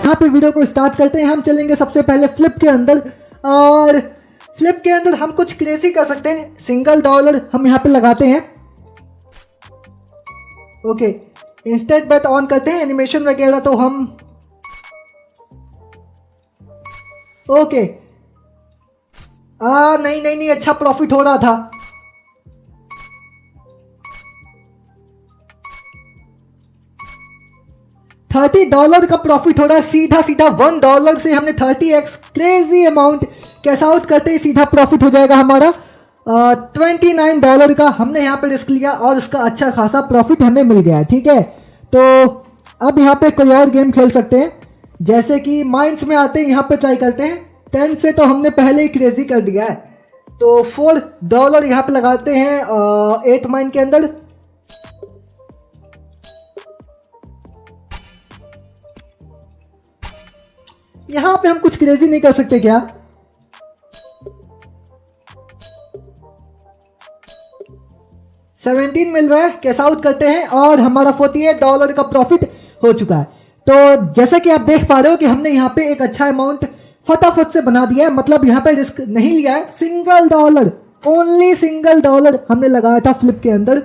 यहाँ पे वीडियो को स्टार्ट करते हैं। हम चलेंगे सबसे पहले फ्लिप के अंदर, और फ्लिप के अंदर हम कुछ क्रेजी कर सकते हैं। $1 हम यहाँ पे लगाते हैं। ओके, इंस्टेंट बेट ऑन करते हैं। एनिमेशन वगैरह तो हम ओके नहीं, अच्छा प्रॉफिट हो रहा था। $30 का प्रॉफिट हो रहा है। सीधा $1 से हमने 30x crazy amount cash out करते ही सीधा प्रॉफिट हो जाएगा हमारा $29 का। हमने यहाँ पे रिस्क लिया और उसका अच्छा खासा प्रॉफिट हमें मिल गया। ठीक है, तो अब यहाँ पे कोई और गेम खेल सकते हैं, जैसे कि माइंस में आते हैं। यहाँ पे ट्राई करते हैं। 10 से तो हमने पहले ही क्रेजी कर दिया है, तो $4 यहाँ पे लगाते हैं 8 माइन के अंदर। यहाँ पे हम कुछ क्रेजी नहीं कर सकते क्या? $17 मिल रहा है, कैश आउट करते हैं और हमारा $48 का प्रॉफिट हो चुका है। तो जैसा कि आप देख पा रहे हो कि हमने यहाँ पे एक अच्छा अमाउंट फटाफट से बना दिया है। मतलब यहाँ पे रिस्क नहीं लिया है। $1, ओनली $1 हमने लगाया था फ्लिप के अंदर।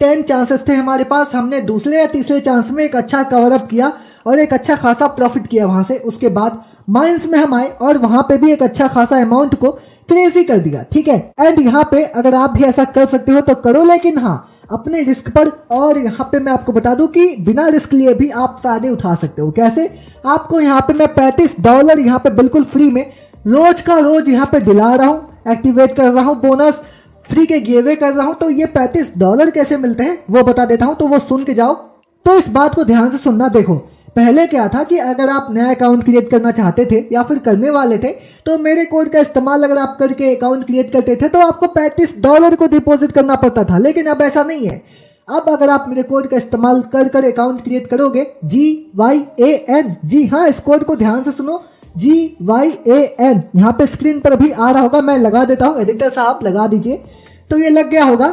10 चांसेस थे हमारे पास। हमने दूसरे या तीसरे चांस में एक अच्छा कवर अप किया और एक अच्छा खासा प्रॉफिट किया वहां से। उसके बाद माइंस में हम आए और वहां पे भी एक अच्छा खासा अमाउंट को क्रेजी कर दिया। ठीक है, एंड यहाँ पे अगर आप भी ऐसा कर सकते हो तो करो, लेकिन हाँ अपने रिस्क पर। और यहाँ पे मैं आपको बता दूं कि बिना रिस्क लिए भी आप फायदे उठा सकते हो। कैसे? आपको यहाँ पे मैं $35 यहाँ पे बिल्कुल फ्री में रोज का रोज यहाँ पे दिला रहा हूँ, एक्टिवेट कर रहा हूँ, बोनस फ्री के गिवे कर रहा हूँ। तो ये $35 कैसे मिलते हैं वो बता देता हूँ, तो वो सुन के जाओ। तो इस बात को ध्यान से सुनना। देखो, पहले क्या था कि अगर आप नया अकाउंट क्रिएट करना चाहते थे या फिर करने वाले थे, तो मेरे कोड का इस्तेमाल अगर आप करके अकाउंट क्रिएट करते थे तो आपको $35 को डिपॉजिट करना पड़ता था। लेकिन अब ऐसा नहीं है। अब अगर आप मेरे कोड का इस्तेमाल कर अकाउंट क्रिएट करोगे, GYAN, जी हाँ, इस कोड को ध्यान से सुनो, GYAN यहाँ पे स्क्रीन पर भी आ रहा होगा। मैं लगा देता हूँ, एडिटर साहब लगा दीजिए। तो ये लग गया होगा।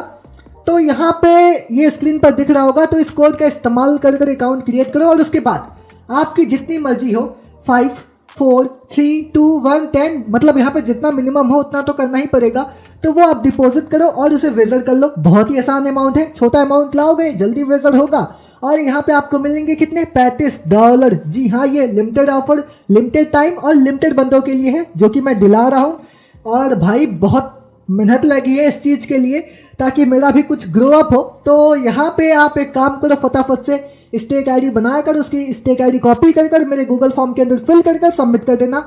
तो यहाँ पे ये स्क्रीन पर दिख रहा होगा। तो इस कोड का इस्तेमाल कर अकाउंट क्रिएट करो और उसके बाद आपकी जितनी मर्जी हो, 5, 4, 3, 2, 1, 10, मतलब यहाँ पे जितना मिनिमम हो उतना तो करना ही पड़ेगा। तो वो आप डिपॉजिट करो और उसे वेजर कर लो। बहुत ही आसान अमाउंट है। छोटा अमाउंट लाओगे, जल्दी वेजर होगा। और यहाँ पे आपको मिलेंगे कितने? $35। जी हाँ, ये लिमिटेड ऑफर, लिमिटेड टाइम और लिमिटेड बंदों के लिए है, जो कि मैं दिला रहा हूँ। और भाई बहुत मेहनत लगी है इस चीज़ के लिए, ताकि मेरा भी कुछ ग्रो अप हो। तो यहाँ पे आप एक काम करो, फटाफट से स्टेक आईडी बनाकर उसकी स्टेक आईडी कॉपी कर मेरे गूगल फॉर्म के अंदर फिल कर सबमिट कर देना,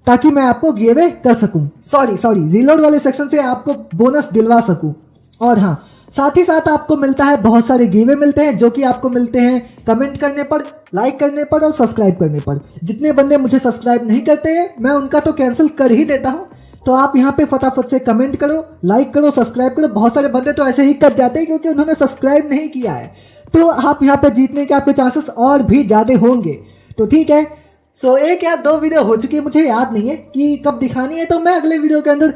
ताकि मैं आपको गिवे कर सकूं। सॉरी, रीलोड वाले सेक्शन से आपको बोनस दिलवा सकूं। और हाँ, साथ ही साथ आपको मिलता है, बहुत सारे गिवे मिलते हैं, जो कि आपको मिलते हैं कमेंट करने पर, लाइक करने पर और सब्सक्राइब करने पर। जितने बंदे मुझे सब्सक्राइब नहीं करते हैं, मैं उनका तो कैंसिल कर ही देता हूँ। तो आप यहाँ पे फटाफट से कमेंट करो, लाइक करो, सब्सक्राइब करो। बहुत सारे बंदे तो ऐसे ही कट जाते हैं क्योंकि उन्होंने सब्सक्राइब नहीं किया है। तो आप यहाँ पे जीतने के आपके चांसेस और भी ज़्यादा होंगे। तो ठीक है, सो 1 या 2 वीडियो हो चुकी है, मुझे याद नहीं है कि कब दिखानी है। तो मैं अगले वीडियो के अंदर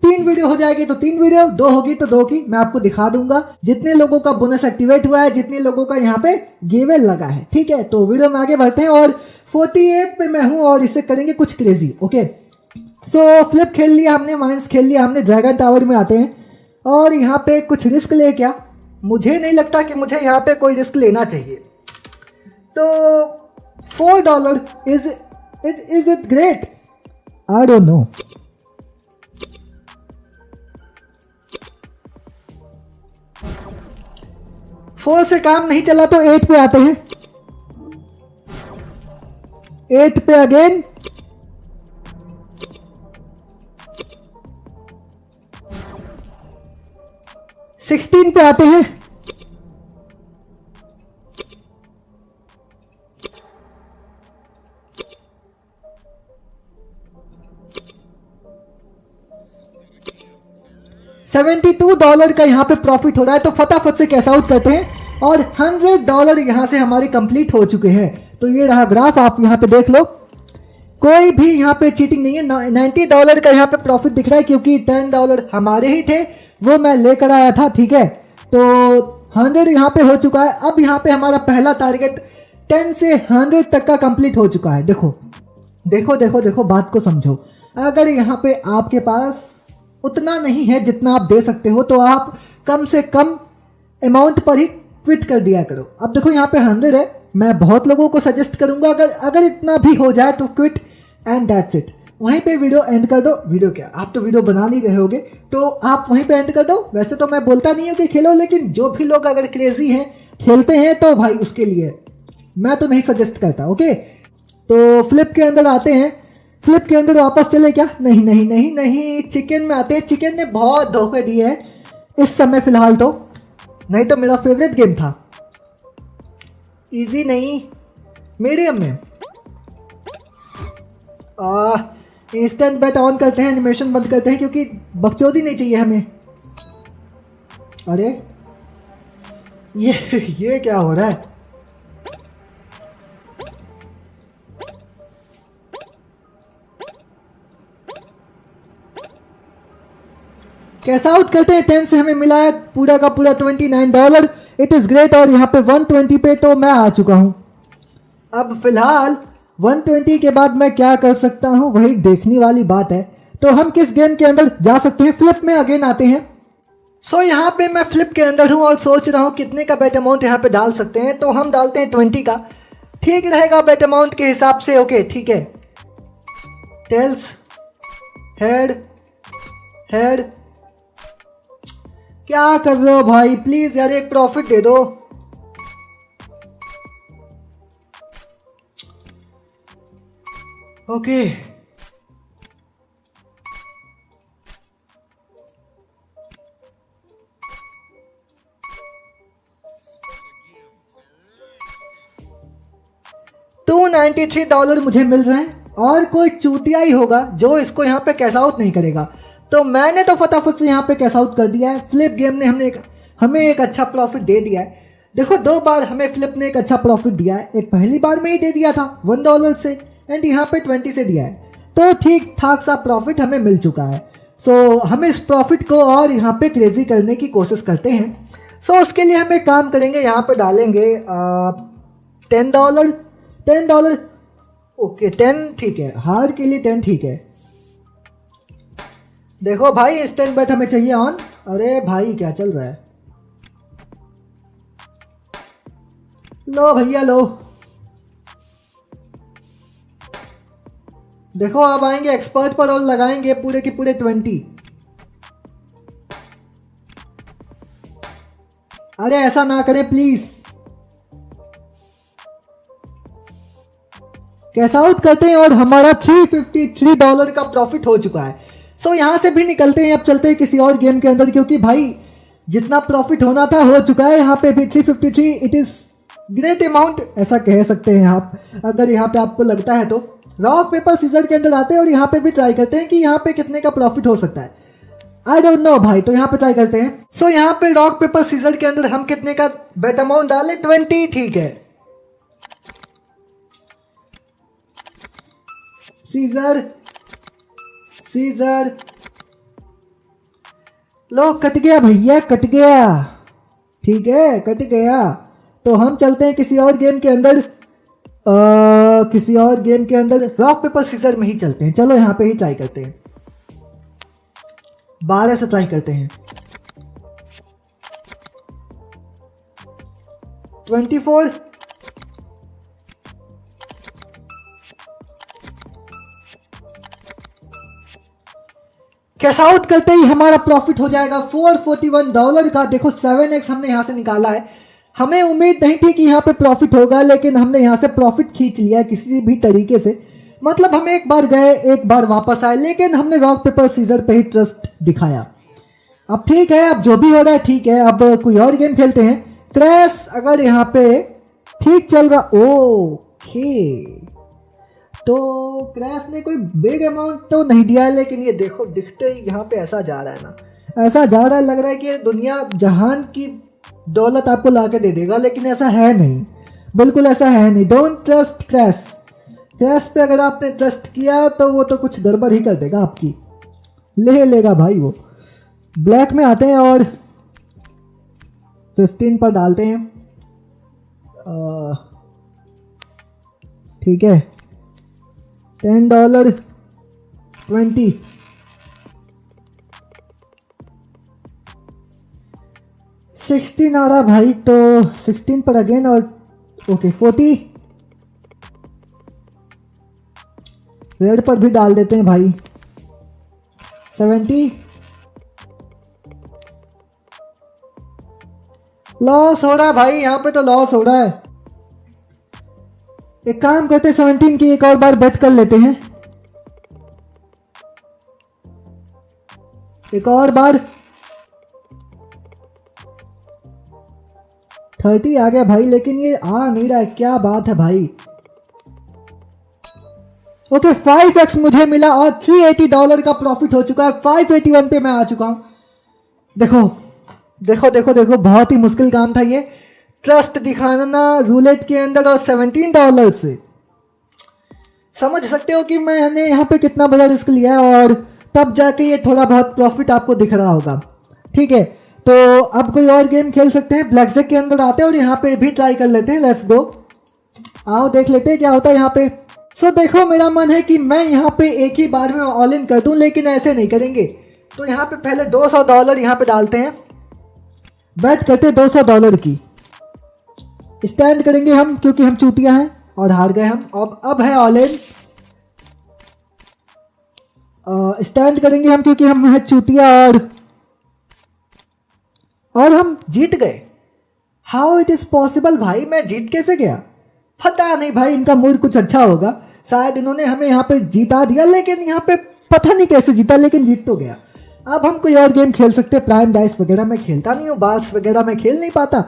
3 वीडियो हो जाएगी तो 3 वीडियो, 2 होगी तो 2 की मैं आपको दिखा दूंगा, जितने लोगों का बोनस एक्टिवेट हुआ है, जितने लोगों का यहाँ पे गिवे लगा है। ठीक है, तो वीडियो में आगे बढ़ते हैं। और 48 पे मैं हूँ और इससे करेंगे कुछ क्रेजी। ओके, सो फ्लिप खेल लिया हमने, माइंस खेल लिया हमने, ड्रैगन टावर में आते हैं। और यहाँ पे कुछ रिस्क ले, क्या मुझे नहीं लगता कि मुझे यहाँ पे कोई रिस्क लेना चाहिए। तो $4 is it great? I don't know. Four से काम नहीं चला तो 8 पे आते हैं। 8 पे अगेन, 16 पे आते हैं। $72 का यहाँ पे प्रॉफिट हो रहा है। तो फटाफट से कैश आउट करते हैं और $100 यहाँ से हमारे कंप्लीट हो चुके हैं। तो ये रहा ग्राफ, आप यहाँ पे देख लो, कोई भी यहाँ पे चीटिंग नहीं है। $90 का यहाँ पे प्रॉफिट दिख रहा है क्योंकि $10 हमारे ही थे, वो मैं लेकर आया था। ठीक है, तो 100 यहाँ पे हो चुका है। अब यहाँ पे हमारा पहला टारगेट 10 से 100 तक का कंप्लीट हो चुका है। देखो देखो देखो देखो, बात को समझो। अगर यहाँ पे आपके पास उतना नहीं है जितना आप दे सकते हो, तो आप कम से कम अमाउंट पर ही क्विट कर दिया करो। अब देखो यहाँ पे 100 है, मैं बहुत लोगों को सजेस्ट करूंगा अगर इतना भी हो जाए तो क्विट एंड दैट्स इट। वहीं पे वीडियो एंड कर दो। वीडियो क्या, आप तो वीडियो बना नहीं रहे होगे, तो आप वहीं पे एंड कर दो। वैसे तो मैं बोलता नहीं हूँ कि खेलो, लेकिन जो भी लोग अगर क्रेजी हैं, खेलते हैं, तो भाई उसके लिए मैं तो नहीं सजेस्ट करता। ओके, तो फ्लिप के अंदर आते हैं। फ्लिप के अंदर वापस चले क्या? नहीं नहीं नहीं नहीं, चिकन में आते हैं। चिकन ने बहुत धोखे दिए हैं इस समय फिलहाल तो, नहीं तो मेरा फेवरेट गेम था। इजी नहीं, मीडियम में। इंस्टेंट बेट ऑन करते हैं, एनिमेशन बंद करते हैं क्योंकि बकचोदी नहीं चाहिए हमें। अरे ये क्या हो रहा है? कैश आउट करते हैं। 10 से हमें मिला है पूरा का पूरा $29। It is great. और यहाँ पे 120 पे तो मैं आ चुका हूँ। अब फिलहाल 120 के बाद मैं क्या कर सकता हूँ, वही देखने वाली बात है। तो हम किस गेम के अंदर जा सकते हैं? फ्लिप में अगेन आते हैं। सो यहाँ पे मैं फ्लिप के अंदर हूँ और सोच रहा हूँ कितने का बेट अमाउंट यहाँ पे डाल सकते हैं। तो हम डालते हैं 20 का, ठीक रहेगा बेट अमाउंट के हिसाब से। ओके ठीक है। टेल्स, हेड, हेड, क्या कर रहे हो भाई? प्लीज यार एक प्रॉफिट दे दो। ओके $293 मुझे मिल रहे हैं, और कोई चूतिया ही होगा जो इसको यहाँ पे कैश आउट नहीं करेगा। तो मैंने तो फटाफट से यहाँ पे कैश आउट कर दिया है। फ्लिप गेम ने हमें एक अच्छा प्रॉफिट दे दिया है। देखो 2 बार हमें फ्लिप ने एक अच्छा प्रॉफिट दिया है। एक पहली बार में ही दे दिया था $1 से, एंड यहाँ पे 20 से दिया है। तो ठीक ठाक सा प्रॉफिट हमें मिल चुका है। सो हम इस प्रॉफिट को और यहाँ पे क्रेजी करने की कोशिश करते हैं। सो उसके लिए हम एक काम करेंगे, यहाँ पे डालेंगे $10। ओके 10 ठीक है, हार के लिए 10 ठीक है। देखो भाई इंस्टेंट बेट हमें चाहिए ऑन। अरे भाई क्या चल रहा है? लो भैया लो। देखो अब आएंगे एक्सपर्ट पर और लगाएंगे पूरे के पूरे 20। अरे ऐसा ना करें प्लीज। कैश आउट करते हैं और हमारा $353 का प्रॉफिट हो चुका है। सो यहाँ से भी निकलते हैं। अब चलते हैं किसी और गेम के अंदर, क्योंकि भाई जितना प्रॉफिट होना था हो चुका है। यहाँ पे भी 353, इट इज़ ग्रेट अमाउंट ऐसा कह सकते हैं आप, अगर यहाँ पे आपको लगता है तो। रॉक पेपर सीजर के अंदर आते हैं और यहाँ पे भी ट्राई करते हैं कि यहाँ पे कितने का प्रॉफिट हो सकता है। आई डोंट नो भाई, तो यहाँ पे ट्राई करते हैं। सो यहाँ पे रॉक पेपर सीजर के अंदर हम कितने का बेट अमाउंट डालें? 20 ठीक है। सीजर, सीजर, लो कट गया भैया, कट गया। ठीक है कट गया। तो हम चलते हैं किसी और गेम के अंदर। किसी और गेम के अंदर रॉक पेपर सीजर में ही चलते हैं। चलो यहाँ पे ही ट्राई करते हैं। 12 से ट्राई करते हैं। 24, कैश आउट करते ही हमारा प्रॉफिट हो जाएगा $441 का। देखो 7x हमने यहाँ से निकाला है। हमें उम्मीद नहीं थी कि यहाँ पे प्रॉफिट होगा, लेकिन हमने यहाँ से प्रॉफिट खींच लिया किसी भी तरीके से। मतलब हम एक बार गए, एक बार वापस आए, लेकिन हमने रॉक पेपर सीजर पे ही ट्रस्ट दिखाया। अब ठीक है, अब जो भी हो रहा है ठीक है। अब कोई और गेम खेलते हैं। क्रैश अगर यहाँ पे ठीक चल रहा, ओके, तो क्रैश ने कोई बिग अमाउंट तो नहीं दिया है, लेकिन ये देखो दिखते ही यहाँ पे ऐसा जा रहा है ना, ऐसा जा रहा है, लग रहा है कि दुनिया जहान की दौलत आपको ला के दे देगा, लेकिन ऐसा है नहीं, बिल्कुल ऐसा है नहीं। Don't trust crash. क्रैश पे अगर आपने ट्रस्ट किया तो वो तो कुछ गड़बड़ ही कर देगा आपकी, ले लेगा भाई वो। ब्लैक में आते हैं और 15 पर डालते हैं। ठीक है, $10, 20, 16 आ रहा भाई, तो 16 पर अगेन और ओके 40 रेड पर भी डाल देते हैं भाई, 70 लॉस हो रहा है भाई, यहाँ पे तो लॉस हो रहा है। एक काम करते हैं 17 की एक और बार बेट कर लेते हैं, एक और बार 30 आ गया भाई, लेकिन ये आ नहीं रहा है, क्या बात है भाई। ओके 5x मुझे मिला और $380 का प्रॉफिट हो चुका है, 581 पे मैं आ चुका हूं। देखो देखो देखो देखो, बहुत ही मुश्किल काम था ये, ट्रस्ट दिखाना रूलेट के अंदर और $17 से। समझ सकते हो कि मैंने यहाँ पे कितना बड़ा रिस्क लिया है और तब जाके ये थोड़ा बहुत प्रॉफिट आपको दिख रहा होगा। ठीक है, तो अब कोई और गेम खेल सकते हैं, ब्लैक जैक के अंदर आते हैं और यहाँ पे भी ट्राई कर लेते हैं। लेट्स गो, आओ देख लेते हैं क्या होता है यहाँ पे। सो देखो, मेरा मन है कि मैं यहाँ पे एक ही बार में ऑल इन कर दूं, लेकिन ऐसे नहीं करेंगे। तो यहाँ पे पहले $200 यहाँ पे डालते हैं, बैट करते हैं $200 की, स्टैंड करेंगे हम क्योंकि हम चूतिया हैं और हार गए हम। अब है ऑल इन, स्टैंड करेंगे हम क्योंकि हम हैं चूतिया और हम जीत गए। हाउ इट इज पॉसिबल भाई, मैं जीत कैसे गया? पता नहीं भाई, इनका मूड कुछ अच्छा होगा, शायद इन्होंने हमें यहाँ पे जीता दिया, लेकिन यहाँ पे पता नहीं कैसे जीता, लेकिन जीत तो गया। अब हम कोई और गेम खेल सकते हैं, प्राइम डाइस वगैरह मैं खेलता नहीं हूँ, बाल्स वगैरह मैं खेल नहीं पाता,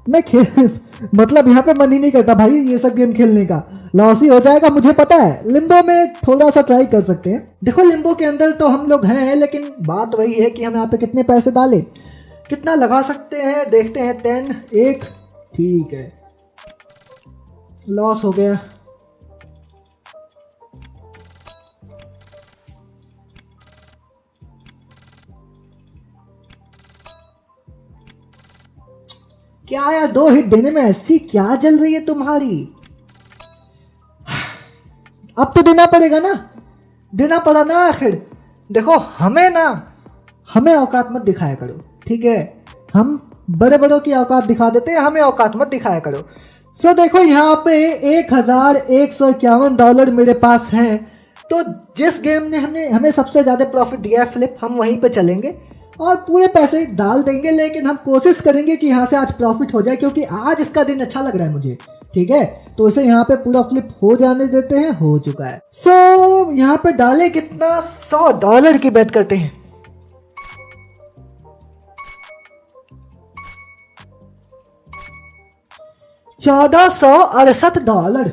मैं खेल मतलब यहाँ पे मन ही नहीं करता भाई ये सब गेम खेलने का, लॉस ही हो जाएगा मुझे पता है। लिम्बो में थोड़ा सा ट्राई कर सकते हैं। देखो लिम्बो के अंदर तो हम लोग हैं, लेकिन बात वही है कि हम यहाँ पे कितने पैसे डालें, कितना लगा सकते हैं, देखते हैं। 10 1 ठीक है, लॉस हो गया। क्या यार, 2 हिट देने में ऐसी क्या जल रही है तुम्हारी? अब तो देना पड़ेगा ना, देना पड़ा ना आखिर। देखो हमें औकात मत दिखाया करो, ठीक है? हम बड़े बड़ों की औकात दिखा देते हैं, हमें औकात मत दिखाया करो। सो देखो यहाँ पे $1151 मेरे पास हैं। तो जिस गेम ने हमें सबसे ज़्यादा प्रॉफिट दिया है फ्लिप, हम वहीं पे चलेंगे और पूरे पैसे डाल देंगे, लेकिन हम कोशिश करेंगे कि यहाँ से आज प्रॉफिट हो जाए, क्योंकि आज इसका दिन अच्छा लग रहा है मुझे। ठीक है, तो इसे यहाँ पे पूरा फ्लिप हो जाने देते हैं, हो चुका है। सो यहाँ पे डाले कितना, $100 की बेट करते हैं। $1468।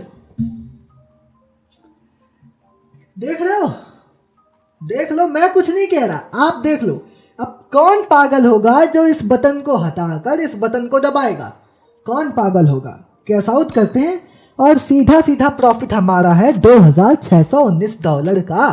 देख रहे हो, देख लो, मैं कुछ नहीं कह रहा, आप देख लो। अब कौन पागल होगा जो इस बटन को हटाकर इस बटन को दबाएगा? कौन पागल होगा? कैश आउट करते हैं और सीधा सीधा प्रॉफिट हमारा है $2619 का।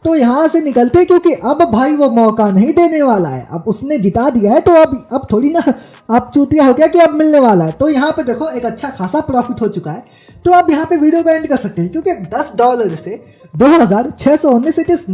तो यहाँ से निकलते हैं, क्योंकि अब भाई वो मौका नहीं देने वाला है, अब उसने जिता दिया है, तो अब थोड़ी ना अब चूतिया हो गया कि अब मिलने वाला है। तो यहाँ पे देखो एक अच्छा खासा प्रॉफिट हो चुका है। तो अब यहाँ पे वीडियो को एंड कर सकते हैं, क्योंकि $10 से 2619 इट इज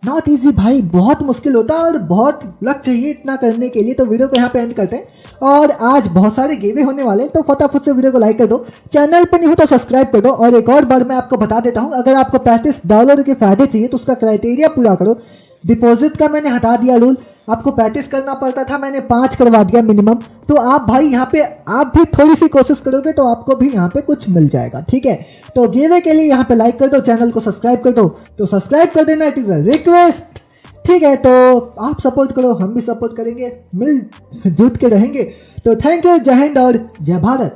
नॉट ईजी भाई, बहुत मुश्किल होता है और बहुत लक चाहिए इतना करने के लिए। तो वीडियो को यहाँ पे एंड करते हैं और आज बहुत सारे गेमें होने वाले हैं, तो फटाफट से वीडियो को लाइक कर दो, चैनल पर नहीं हो तो सब्सक्राइब कर दो। और एक और बार मैं आपको बता देता हूँ, अगर आपको $35 के फायदे चाहिए तो उसका क्राइटेरिया पूरा करो। डिपॉजिट का मैंने हटा दिया रूल, आपको 35 करना पड़ता था, मैंने 5 करवा दिया मिनिमम। तो आप भाई यहाँ पे आप भी थोड़ी सी कोशिश करोगे तो आपको भी यहाँ पे कुछ मिल जाएगा, ठीक है? तो गिवे के लिए यहाँ पे लाइक कर दो, चैनल को सब्सक्राइब कर दो, तो सब्सक्राइब कर देना, इट इज अ रिक्वेस्ट, ठीक है? तो आप सपोर्ट करो, हम भी सपोर्ट करेंगे, मिल जुट के रहेंगे। तो थैंक यू, जय हिंद और जय भारत।